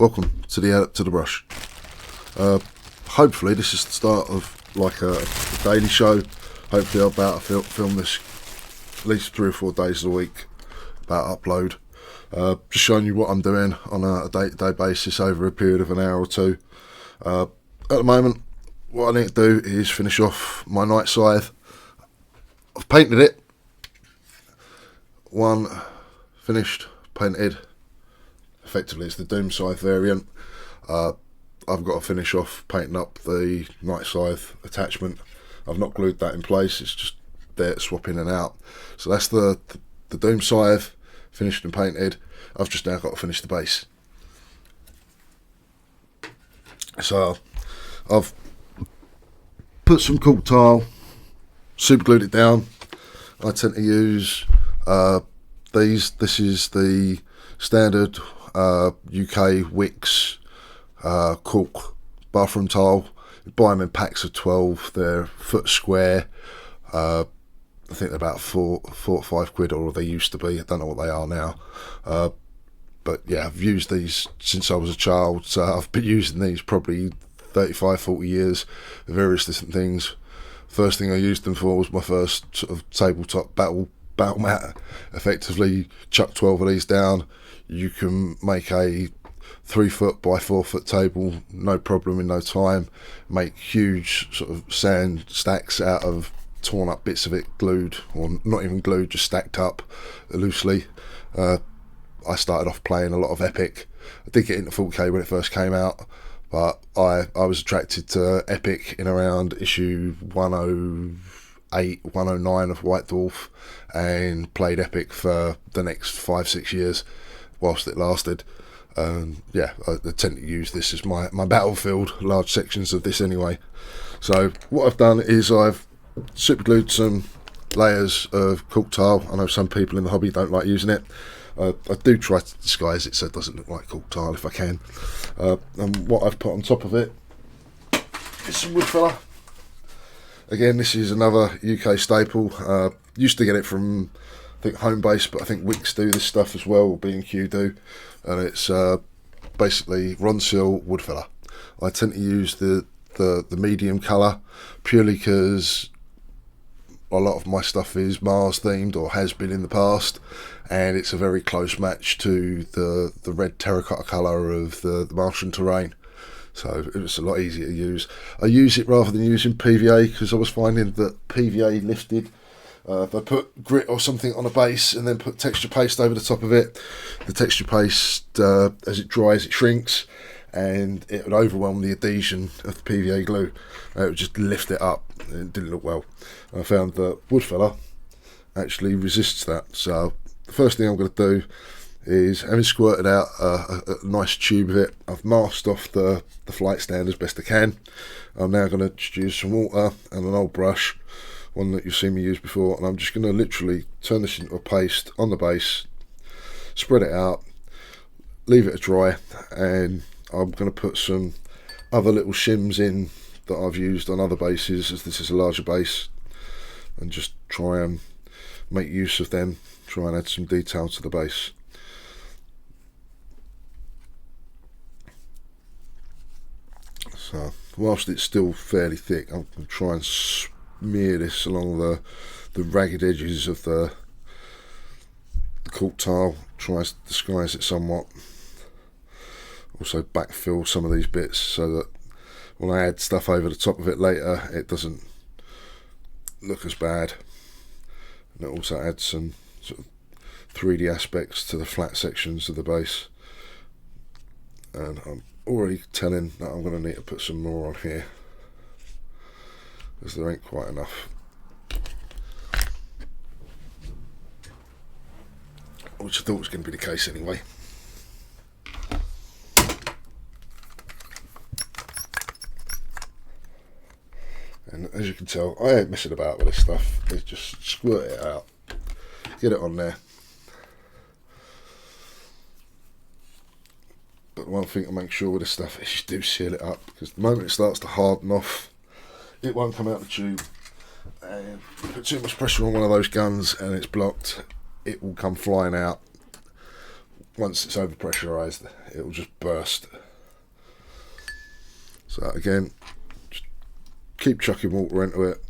Welcome to the brush. Hopefully this is the start of like a daily show. Hopefully I'll be able to film this at least 3 or 4 days a week, about upload. Just showing you what I'm doing on a day-to-day basis over a period of an hour or two. At the moment, what I need to do is finish off my night scythe. I've painted it. One finished, painted. Effectively it's the Doomscythe variant. I've got to finish off painting up the night scythe attachment. I've not glued that in place, it's just there to swap in and out. So that's the Doomscythe finished and painted. I've just now got to finish the base. So I've put some cork tile, super glued it down. I tend to use these. This is the standard UK Wicks cork bathroom tile. You buy them in packs of 12. They're foot square. I think they're about four or 5 quid, or they used to be. I don't know what they are now. But yeah, I've used these since I was a child, so I've been using these probably 35-40 years, various different things. First thing I used them for was my first sort of tabletop battle mat. Effectively chuck 12 of these down, you can make a 3 foot by 4 foot table, no problem, in no time. Make huge sort of sand stacks out of torn up bits of it, glued, or not even glued, just stacked up loosely. I started off playing a lot of Epic. I did get into 4K when it first came out, but I was attracted to Epic in around issue 108, 109 of White Dwarf, and played Epic for the next 5-6 years whilst it lasted. Yeah, I tend to use this as my battlefield, large sections of this anyway. So what I've done is I've super glued some layers of cork tile. I know some people in the hobby don't like using it. I do try to disguise it so it doesn't look like cork tile if I can. And what I've put on top of it is some wood filler. Again, this is another UK staple. Used to get it from, I think, Home Base, but I think Wicks do this stuff as well, or B&Q do. And it's basically Ronseal wood filler. I tend to use the medium colour purely because a lot of my stuff is Mars themed, or has been in the past, and it's a very close match to the red terracotta colour of the Martian terrain. So it was a lot easier to use. I use it rather than using PVA because I was finding that PVA lifted. If I put grit or something on a base and then put texture paste over the top of it, the texture paste, as it dries, it shrinks, and it would overwhelm the adhesion of the PVA glue. It would just lift it up. It didn't look well. I found that wood filler actually resists that. So the first thing I'm going to do is, having squirted out a nice tube of it, I've masked off the flight stand as best I can. I'm now going to just use some water and an old brush, one that you've seen me use before, and I'm just going to literally turn this into a paste on the base, spread it out, leave it to dry, and I'm going to put some other little shims in that I've used on other bases, as this is a larger base, and just try and make use of them, try and add some detail to the base. So whilst it's still fairly thick, I'm going to try and smear this along the ragged edges of the cork tile, try to disguise it somewhat. Also backfill some of these bits so that when I add stuff over the top of it later, it doesn't look as bad. And it also adds some sort of 3D aspects to the flat sections of the base. And I'm already telling that I'm going to need to put some more on here, because there ain't quite enough. Which I thought was going to be the case anyway. And as you can tell, I ain't messing about with this stuff. It's just squirt it out, get it on there. But one thing to make sure with this stuff is you do seal it up, because the moment it starts to harden off, it won't come out the tube. And if you put too much pressure on one of those guns and it's blocked, it will come flying out. once it's over pressurized, it will just burst. So again, just keep chucking water into it,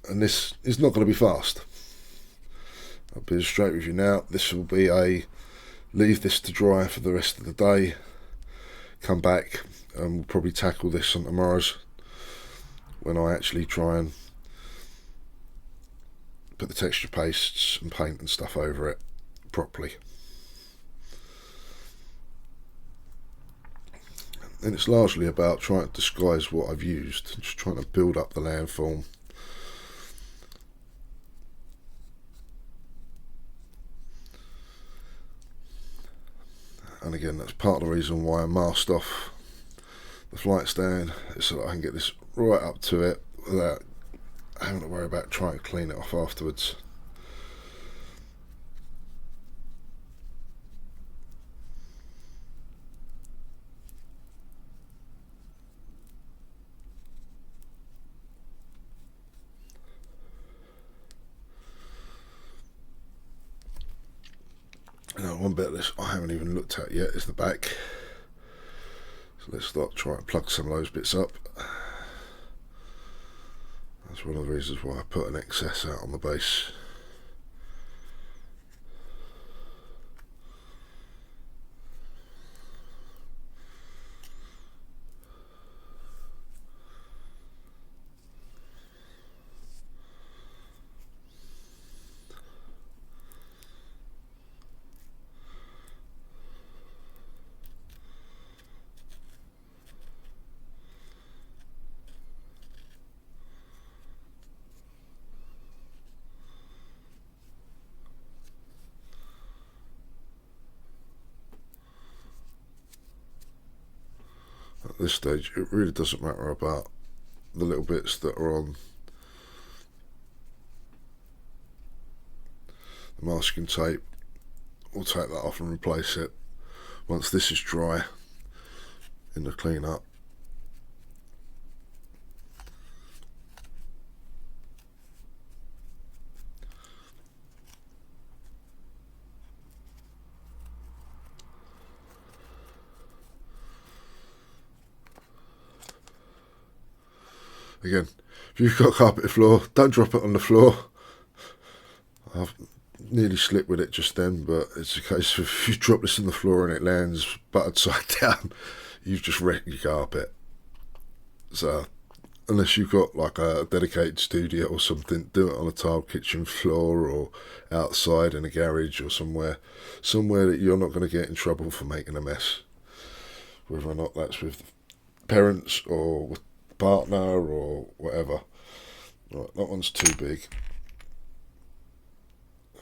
and this is not going to be fast. I'll be straight with you now. This will be a leave this to dry for the rest of the day, come back, and we'll probably tackle this on tomorrow's, when I actually try and put the texture pastes and paint and stuff over it properly. And it's largely about trying to disguise what I've used, just trying to build up the landform. And again, that's part of the reason why I masked off the flight stand, is so that I can get this right up to it without having to worry about trying to clean it off afterwards. Now, one bit of this I haven't even looked at yet is the back. So let's start trying to plug some of those bits up. That's one of the reasons why I put an excess out on the base. At this stage, it really doesn't matter about the little bits that are on the masking tape. We'll take that off and replace it once this is dry in the clean up. Again, if you've got carpeted floor, don't drop it on the floor. I've nearly slipped with it just then, but it's a case of if you drop this on the floor and it lands buttered side down, you've just wrecked your carpet. So unless you've got like a dedicated studio or something, do it on a tiled kitchen floor or outside in a garage or somewhere that you're not going to get in trouble for making a mess, whether or not that's with parents or with partner or whatever. Right, that one's too big.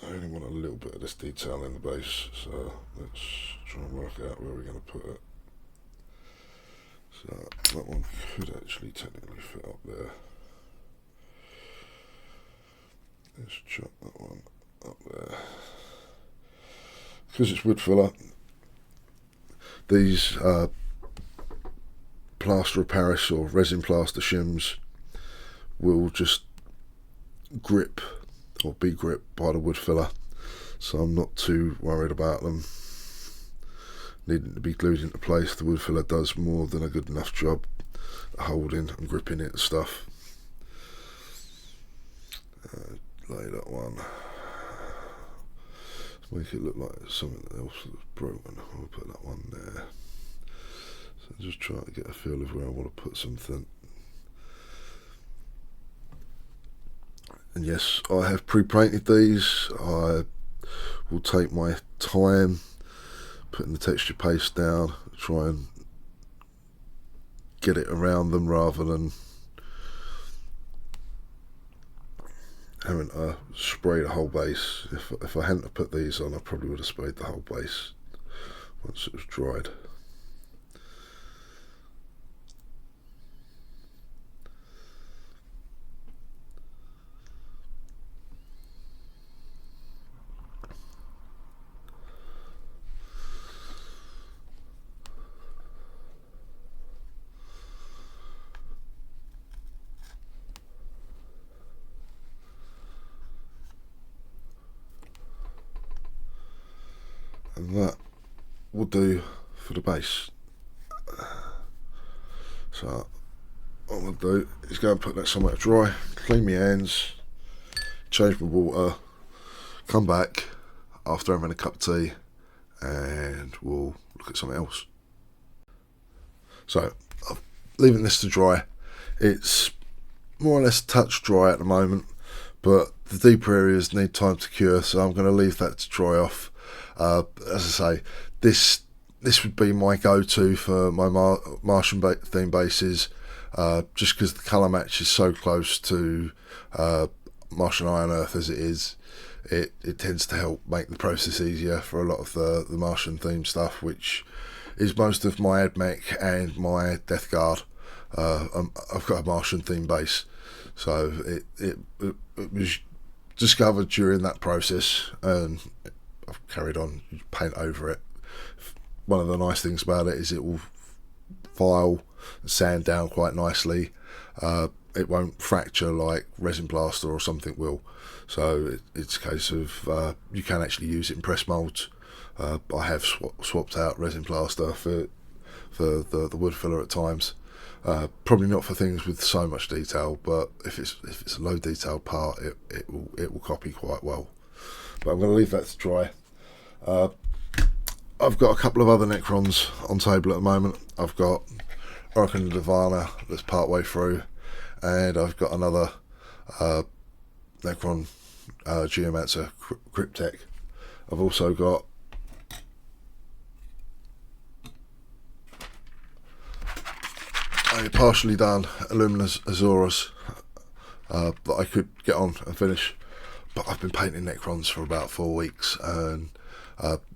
I only want a little bit of this detail in the base, so let's try and work out where we're going to put it. So that one could actually technically fit up there. Let's chuck that one up there. Because it's wood filler, these plaster of Paris or resin plaster shims will just grip or be gripped by the wood filler, so I'm not too worried about them needing to be glued into place. The wood filler does more than a good enough job at holding and gripping it and stuff. Lay that one. Let's make it look like something else that's broken. I'll put that one there. So just trying to get a feel of where I want to put something. And yes, I have pre-painted these. I will take my time putting the texture paste down, try and get it around them rather than having to spray the whole base. If I hadn't have put these on, I probably would have sprayed the whole base once it was dried. and that will do for the base. So what I'm going to do is go and put that somewhere to dry, clean my hands, change my water, come back after having a cup of tea, and we'll look at something else. So I'm leaving this to dry. It's more or less touch dry at the moment, but the deeper areas need time to cure, so I'm going to leave that to dry off. As I say, this would be my go-to for my Martian theme bases, just because the colour match is so close to Martian Iron Earth as it is. It tends to help make the process easier for a lot of the Martian theme stuff, which is most of my AdMech and my Death Guard. I've got a Martian theme base, so it was discovered during that process, and I've carried on paint over it. One of the nice things about it is it will file and sand down quite nicely. It won't fracture like resin plaster or something will. So it's a case of you can actually use it in press moulds. I have swapped out resin plaster for the wood filler at times. Probably not for things with so much detail, but if it's a low detailed part, it will copy quite well. But I'm going to leave that to dry. I've got a couple of other Necrons on table at the moment. I've got Oracle and Divana that's part way through, and I've got another Necron Geomancer Cryptek. I've also got a partially done Illuminous Azorus that I could get on and finish, but I've been painting Necrons for about 4 weeks, and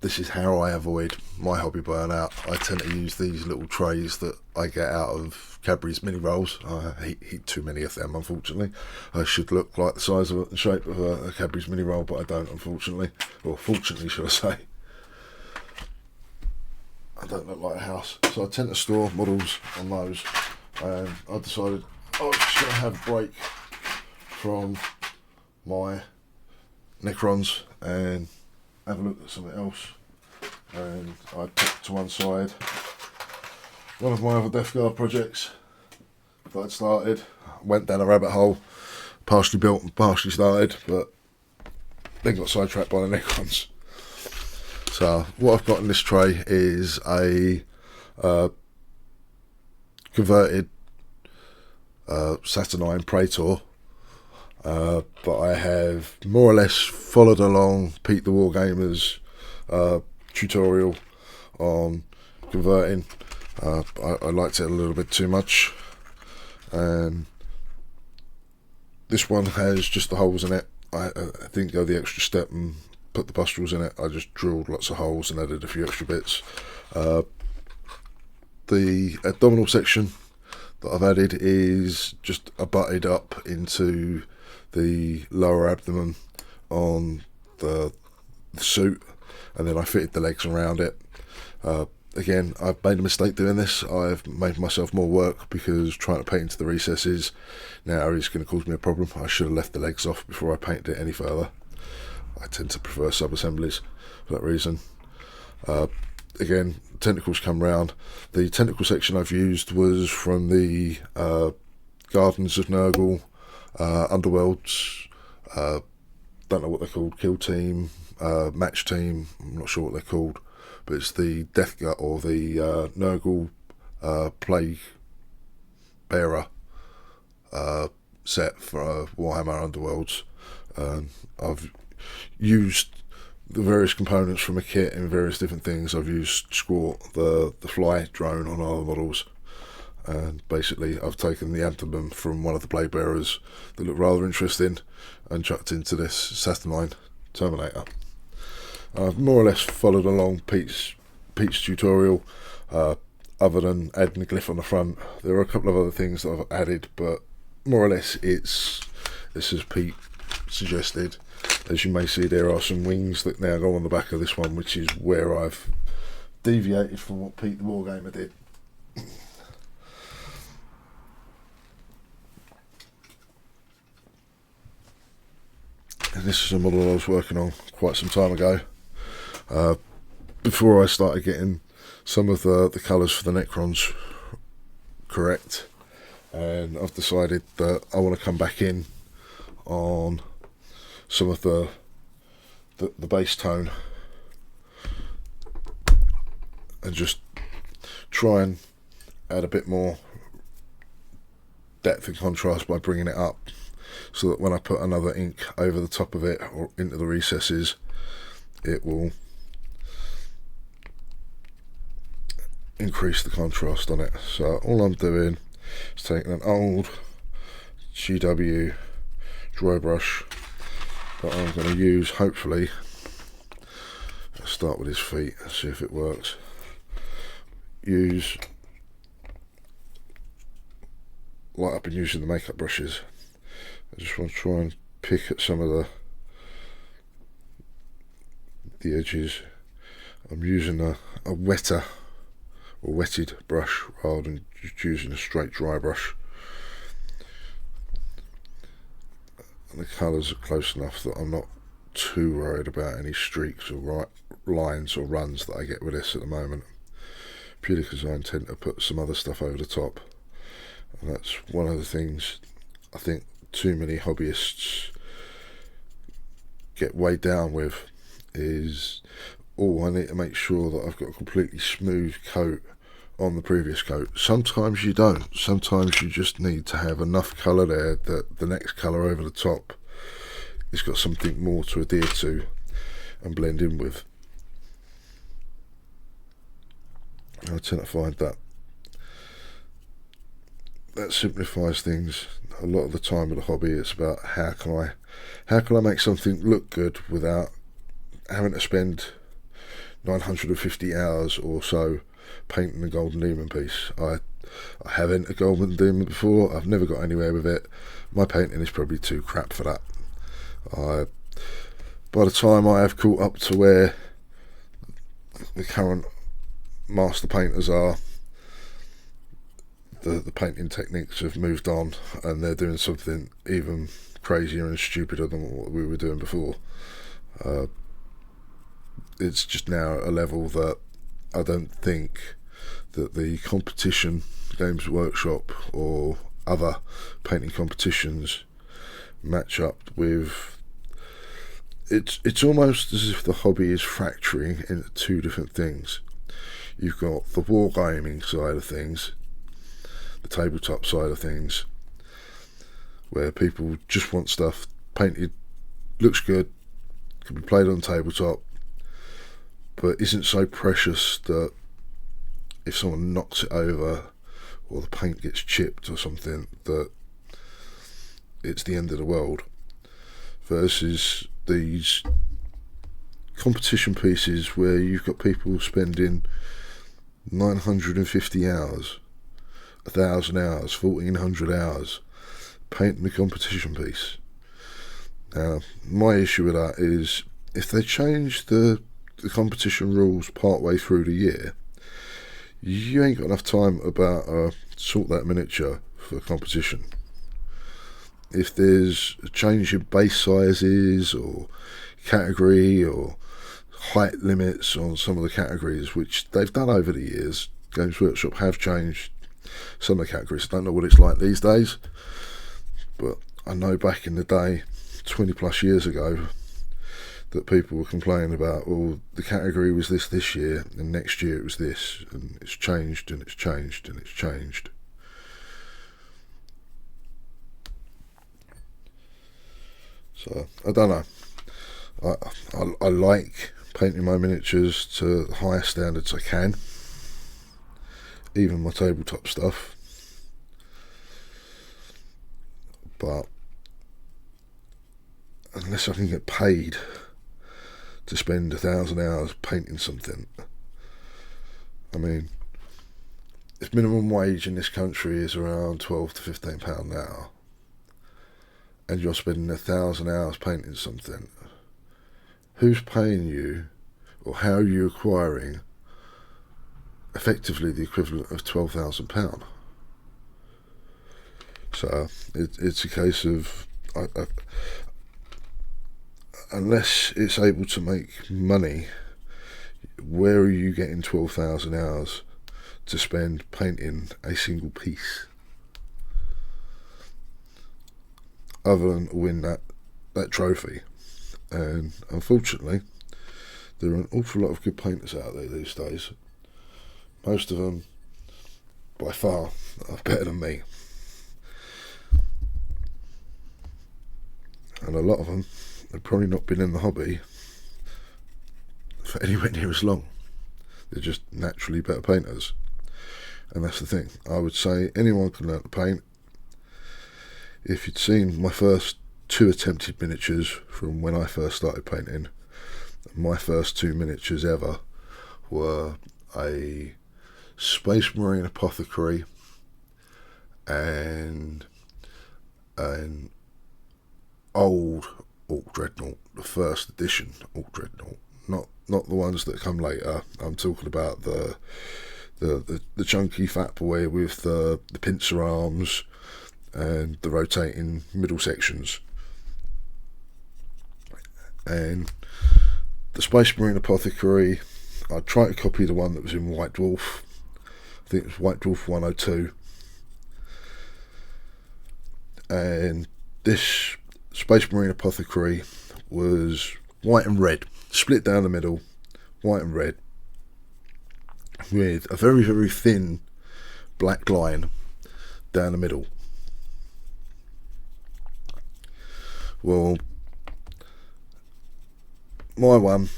this is how I avoid my hobby burnout. I tend to use these little trays that I get out of Cadbury's mini rolls. I eat too many of them, unfortunately. I should look like the size of the shape of a Cadbury's mini roll, but I don't, unfortunately. Or fortunately, should I say. I don't look like a house, so I tend to store models on those. And I decided I was just going to have a break from my Necrons and have a look at something else. And I put to one side one of my other Death Guard projects that I'd started. Went down a rabbit hole, partially built and partially started, but then got sidetracked by the Necrons. So what I've got in this tray is a converted Saturnine Praetor, but I have more or less followed along Pete the Wargamer's tutorial on converting. I liked it a little bit too much, and this one has just the holes in it. I didn't go the extra step and put the pustules in it. I just drilled lots of holes and added a few extra bits. The abdominal section that I've added is just abutted up into the lower abdomen on the suit, and then I fitted the legs around it. Again, I've made a mistake doing this. I've made myself more work because trying to paint into the recesses now is going to cause me a problem. I should have left the legs off before I painted it any further. I tend to prefer sub-assemblies for that reason. Again, tentacles come round. The tentacle section I've used was from the Gardens of Nurgle, Underworlds, don't know what they're called, Kill Team, Match Team, I'm not sure what they're called, but it's the Death Gut or the Nurgle Plague Bearer set for Warhammer Underworlds. I've used the various components from a kit in various different things. I've used Squat, the fly drone on other models, and basically I've taken the abdomen from one of the blade bearers that looked rather interesting and chucked into this Saturnine Terminator. I've more or less followed along Pete's tutorial, other than adding a glyph on the front. There are a couple of other things that I've added, but more or less it's as Pete suggested. As you may see, there are some wings that now go on the back of this one, which is where I've deviated from what Pete the Wargamer did. And this is a model I was working on quite some time ago. before I started getting some of the colours for the Necrons correct, and I've decided that I want to come back in on some of the base tone and just try and add a bit more depth and contrast by bringing it up, so that when I put another ink over the top of it or into the recesses, it will increase the contrast on it. So all I'm doing is taking an old GW dry brush that I'm going to use, hopefully. Let's start with his feet and see if it works. Like I've been using the makeup brushes, I just want to try and pick at some of the edges. I'm using a wetter or wetted brush rather than just using a straight dry brush. And the colours are close enough that I'm not too worried about any streaks or lines or runs that I get with this at the moment, purely because I intend to put some other stuff over the top. And that's one of the things I think too many hobbyists get weighed down with, is, I need to make sure that I've got a completely smooth coat on the previous coat. Sometimes you don't. Sometimes you just need to have enough colour there that the next colour over the top has got something more to adhere to and blend in with. I tend to find that simplifies things a lot of the time with the hobby. It's about how can I make something look good without having to spend 950 hours or so painting the Golden Demon piece. I have entered Golden Demon before. I've never got anywhere with it. My painting is probably too crap for that. By the time I have caught up to where the current master painters are, the painting techniques have moved on and they're doing something even crazier and stupider than what we were doing before. It's just now a level that I don't think that the competition, Games Workshop or other painting competitions match up with. It's almost as if the hobby is fracturing into two different things. You've got the wargaming side of things, the tabletop side of things, where people just want stuff painted, looks good, can be played on tabletop, but isn't so precious that if someone knocks it over or the paint gets chipped or something, that it's the end of the world. Versus these competition pieces where you've got people spending 950 hours, 1,000 hours, 1,400 hours painting a competition piece. Now, my issue with that is if they change the competition rules part way through the year, you ain't got enough time about sort that miniature for competition. If there's a change in base sizes or category or height limits on some of the categories, which they've done over the years, Games Workshop have changed some of the categories. I don't know what it's like these days, but I know back in the day, 20 plus years ago, that people were complaining about, the category was this year, and next year it was this, and it's changed, and it's changed, and it's changed. So, I don't know. I like painting my miniatures to the highest standards I can, even my tabletop stuff. But unless I can get paid to spend 1,000 hours painting something, I mean, if minimum wage in this country is around £12 to £15 an hour, and you're spending 1,000 hours painting something, who's paying you, or how are you acquiring effectively the equivalent of £12,000? So it's a case of unless it's able to make money where are you getting 12,000 hours to spend painting a single piece, other than to win that trophy? And unfortunately, there are an awful lot of good painters out there these days. Most of them, by far, are better than me. And a lot of them have probably not been in the hobby for anywhere near as long. They're just naturally better painters. And that's the thing. I would say anyone can learn to paint. If you'd seen my first 2 attempted miniatures from when I first started painting, my first 2 miniatures ever were a Space Marine Apothecary and an old Orc Dreadnought, the first edition Orc Dreadnought, not the ones that come later. I'm talking about the chunky fat boy with the pincer arms and the rotating middle sections. And the Space Marine Apothecary, I tried to copy the one that was in White Dwarf. I think it was White Dwarf 102. And this Space Marine Apothecary was white and red, split down the middle, white and red, with a very, very thin black line down the middle. Well, my one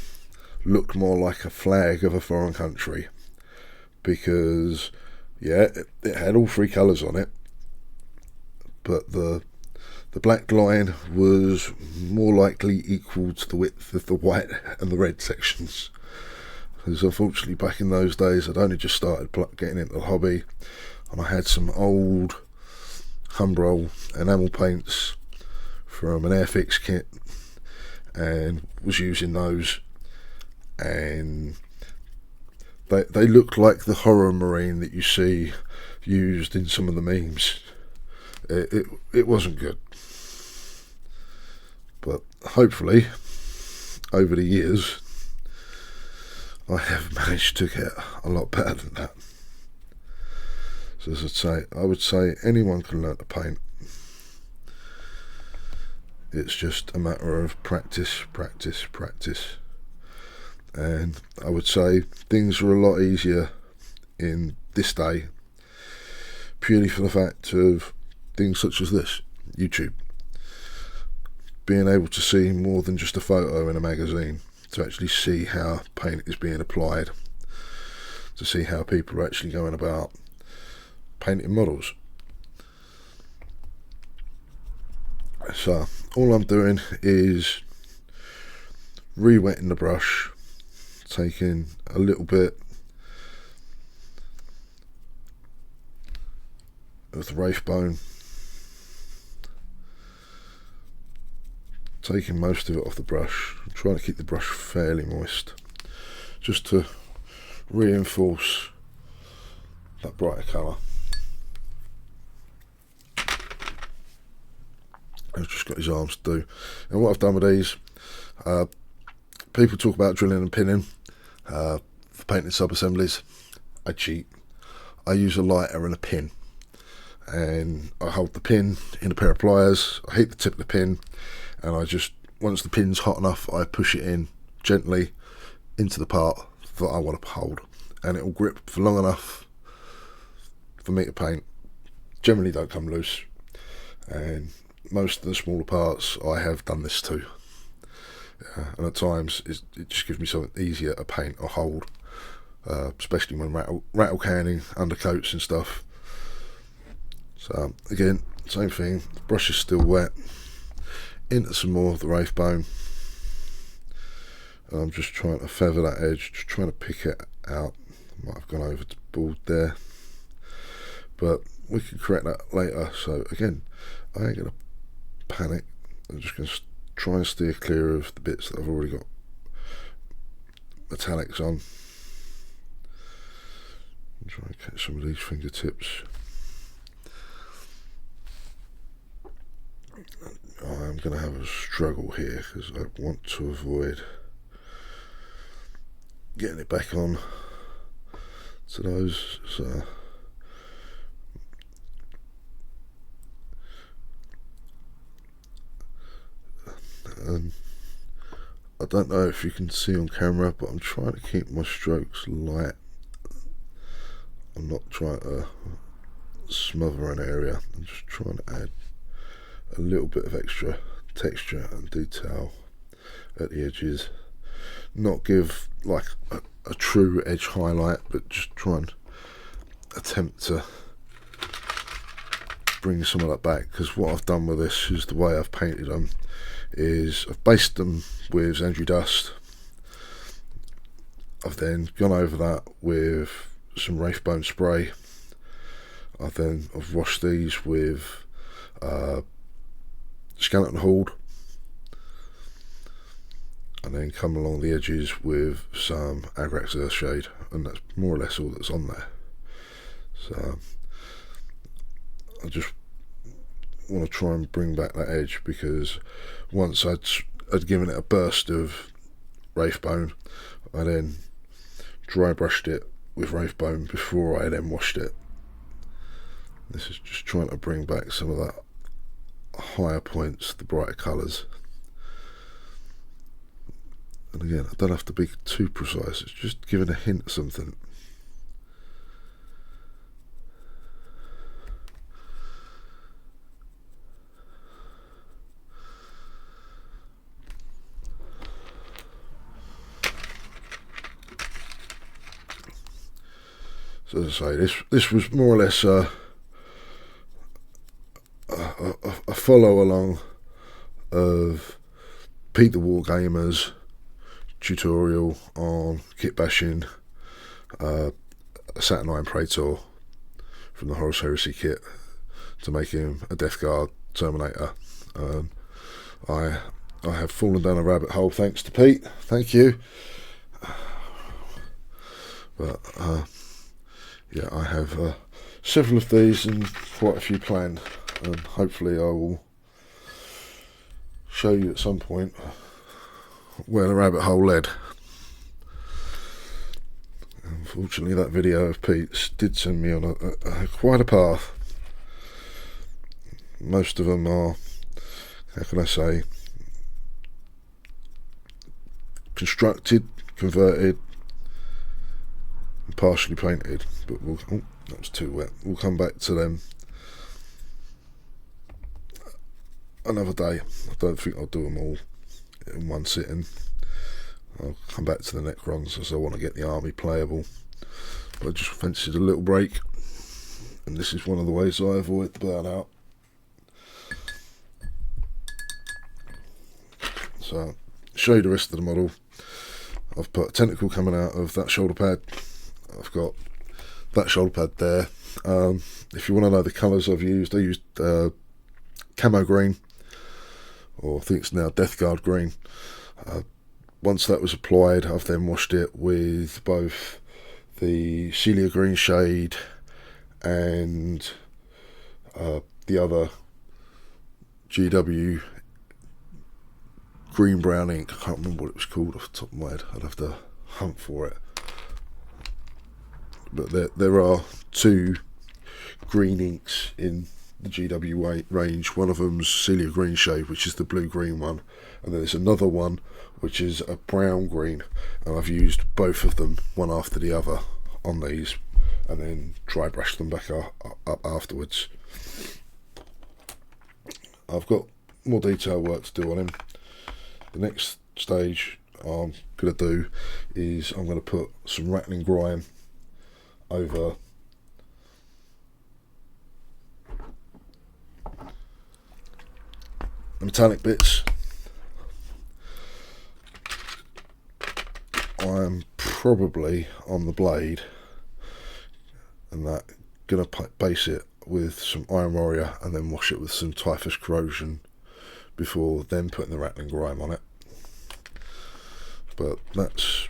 looked more like a flag of a foreign country, because it had all 3 colours on it, but the black line was more likely equal to the width of the white and the red sections. Because unfortunately back in those days I'd only just started getting into the hobby, and I had some old Humbrol enamel paints from an Airfix kit and was using those, and they looked like the horror marine that you see used in some of the memes. It wasn't good, but hopefully over the years I have managed to get a lot better than that. So as I would say anyone can learn to paint. It's just a matter of practice. And I would say things are a lot easier in this day, purely for the fact of things such as this, YouTube. Being able to see more than just a photo in a magazine, to actually see how paint is being applied, to see how people are actually going about painting models. So all I'm doing is re-wetting the brush, taking a little bit of the Wraith Bone, taking most of it off the brush, trying to keep the brush fairly moist, just to reinforce that brighter colour. I've just got his arms to do. And what I've done with these, people talk about drilling and pinning for painting sub-assemblies. I cheat. I use a lighter and a pin, and I hold the pin in a pair of pliers. I heat the tip of the pin, and I just, once the pin's hot enough, I push it in gently into the part that I want to hold, and it will grip for long enough for me to paint. Generally don't come loose, and most of the smaller parts I have done this to, and at times it just gives me something easier to paint or hold, especially when rattle canning undercoats and stuff. So again, same thing, the brush is still wet, into some more of the Wraith Bone, and I'm just trying to feather that edge, just trying to pick it out. Might have gone over to board there, but we can correct that later. So again, I ain't gonna panic. I'm just going to try and steer clear of the bits that I've already got metallics on. Try and catch some of these fingertips. I'm going to have a struggle here because I want to avoid getting it back on to those. So and I don't know if you can see on camera, but I'm trying to keep my strokes light. I'm not trying to smother an area. I'm just trying to add a little bit of extra texture and detail at the edges. Not give like a true edge highlight, but just try and attempt to bring some of that back. Because what I've done with this is the way I've painted them is I've based them with Andrew Dust. I've then gone over that with some Wraithbone spray. I've washed these with Skeleton Horde, and then come along the edges with some Agrax Earthshade, and that's more or less all that's on there. So I just want to try and bring back that edge, because once I'd given it a burst of Wraithbone, I then dry brushed it with Wraithbone before I then washed it. This is just trying to bring back some of that higher points, the brighter colours. And again, I don't have to be too precise, it's just giving a hint of something. So as I say, this was more or less a follow along of Pete the Wargamer's tutorial on kit bashing a Saturnine Praetor from the Horus Heresy kit to make him a Deathguard Terminator. I have fallen down a rabbit hole thanks to Pete, thank you. But yeah, I have several of these and quite a few planned, and hopefully I will show you at some point where the rabbit hole led. Unfortunately, that video of Pete's did send me on quite a path. Most of them are, how can I say, constructed, converted, and partially painted, but that was too wet. We'll come back to them another day. I don't think I'll do them all in one sitting. I'll come back to the Necrons as I want to get the army playable, but I just fancied a little break, and this is one of the ways I avoid the burnout. So, show you the rest of the model. I've put a tentacle coming out of that shoulder pad. I've got that shoulder pad there. If you want to know the colours I've used, I used camo green, or I think it's now Death Guard green. Once that was applied, I've then washed it with both the Celia green shade and the other GW green brown ink. I can't remember what it was called off the top of my head. I'd have to hunt for it. But there are two green inks in the GW range. One of them's Celia green shade, which is the blue-green one, and then there's another one which is a brown-green, and I've used both of them one after the other on these, and then dry brush them back up afterwards. I've got more detail work to do on him. The next stage I'm going to do is I'm going to put some rattling grime over the metallic bits. I'm probably on the blade and that going to base it with some Iron Warrior and then wash it with some Typhus Corrosion before then putting the rattling grime on it. But that's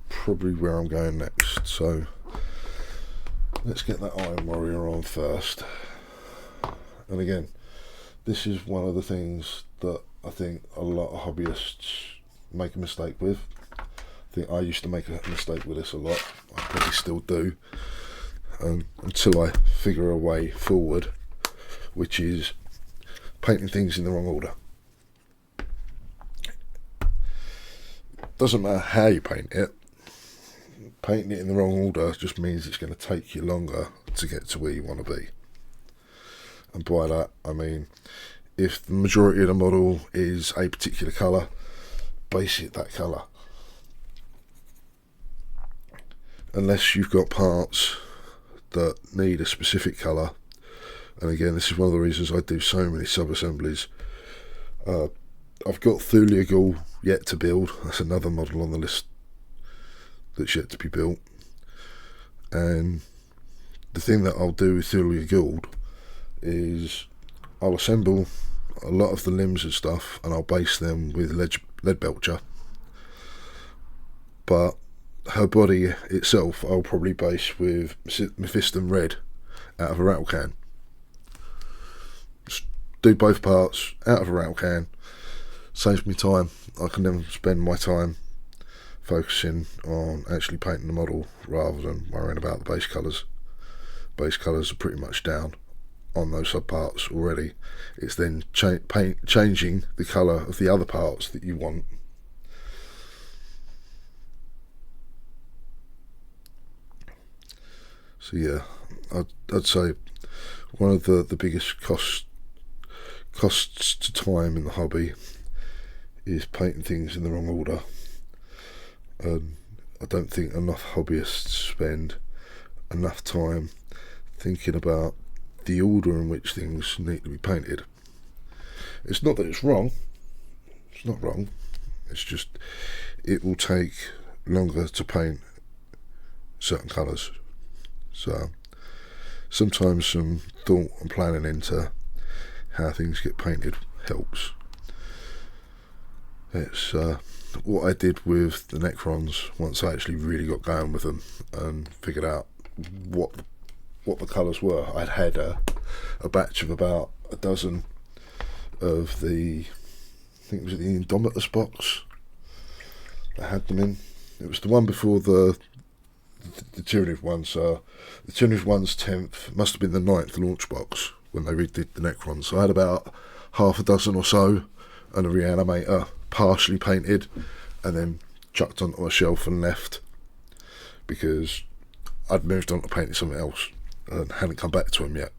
probably where I'm going next, so let's get that Iron Warrior on first. And again, this is one of the things that I think a lot of hobbyists make a mistake with. I think I used to make a mistake with this a lot. I probably still do, until I figure a way forward, which is painting things in the wrong order. Doesn't matter how you paint it. Painting it in the wrong order just means it's going to take you longer to get to where you want to be. And by that I mean, if the majority of the model is a particular colour, base it that colour. Unless you've got parts that need a specific colour, and again, this is one of the reasons I do so many sub-assemblies. I've got Thulia Ghoul yet to build. That's another model on the list that's yet to be built. And the thing that I'll do with Thulia Ghoul is I'll assemble a lot of the limbs and stuff, and I'll base them with lead belcher. But her body itself I'll probably base with Mephiston Red out of a rattle can. Just do both parts out of a rattle can. Saves me time. I can then spend my time focusing on actually painting the model rather than worrying about the base colours. Base colours are pretty much down on those sub parts already. It's then changing the colour of the other parts that you want. So yeah, I'd say one of the biggest costs to time in the hobby is painting things in the wrong order. I don't think enough hobbyists spend enough time thinking about the order in which things need to be painted. It's not that it's wrong. It's not wrong. It's just it will take longer to paint certain colours. So sometimes some thought and planning into how things get painted helps. It's what I did with the Necrons once I actually really got going with them and figured out what the colours were. I'd had a batch of about a dozen of the, I think it was the Indomitus box I had them in. It was the one before the Tyranid one, so the Tyranid one's 10th, must have been the 9th launch box when they redid the Necrons. So I had about half a dozen or so and a Reanimator partially painted, and then chucked onto a shelf and left because I'd moved on to painting something else and hadn't come back to them yet.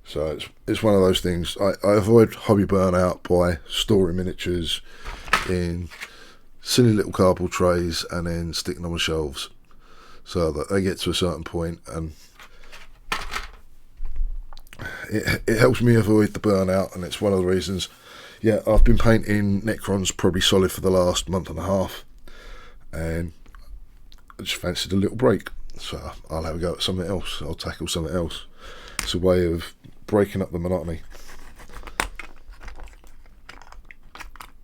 So it's one of those things. I avoid hobby burnout by storing miniatures in silly little cardboard trays and then sticking them on shelves so that they get to a certain point, and it helps me avoid the burnout. And it's one of the reasons, yeah, I've been painting Necrons probably solid for the last month and a half, and I just fancied a little break, so I'll have a go at something else. I'll tackle something else. It's a way of breaking up the monotony.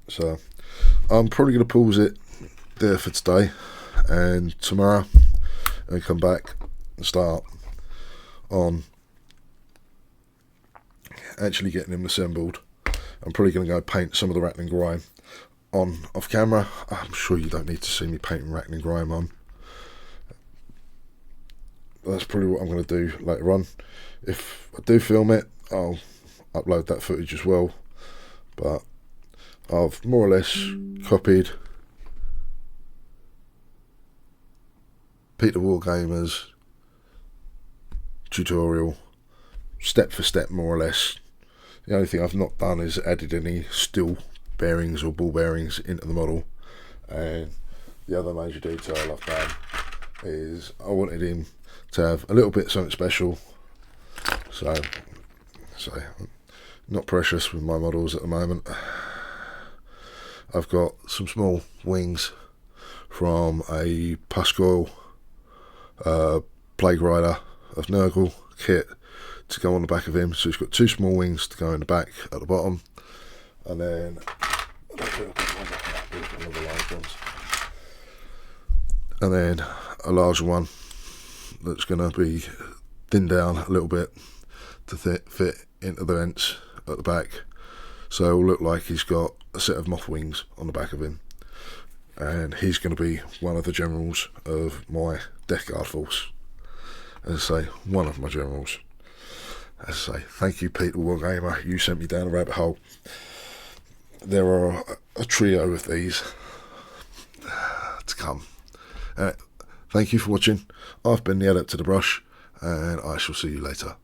So I'm probably going to pause it there for today, and tomorrow and come back and start on actually getting them assembled. I'm probably going to go paint some of the Rattling Grime on off camera. I'm sure you don't need to see me painting Rattling Grime on. That's probably what I'm going to do later on. If I do film it, I'll upload that footage as well. But I've more or less copied Peter Wargamer's tutorial step for step, more or less. The only thing I've not done is added any steel bearings or ball bearings into the model. And the other major detail I've done is I wanted him to have a little bit something special. So not precious with my models at the moment. I've got some small wings from a Pascal Plague Rider of Nurgle kit to go on the back of him. So he's got two small wings to go in the back at the bottom, and then a larger one that's going to be thinned down a little bit to fit into the vents at the back, So it'll look like he's got a set of moth wings on the back of him, and he's going to be one of the generals of my Death Guard force. As I say, one of my generals. As I say, thank you, Peter Wargamer. You sent me down a rabbit hole. There are a trio of these to come. Thank you for watching. I've been the Adept to the Brush, and I shall see you later.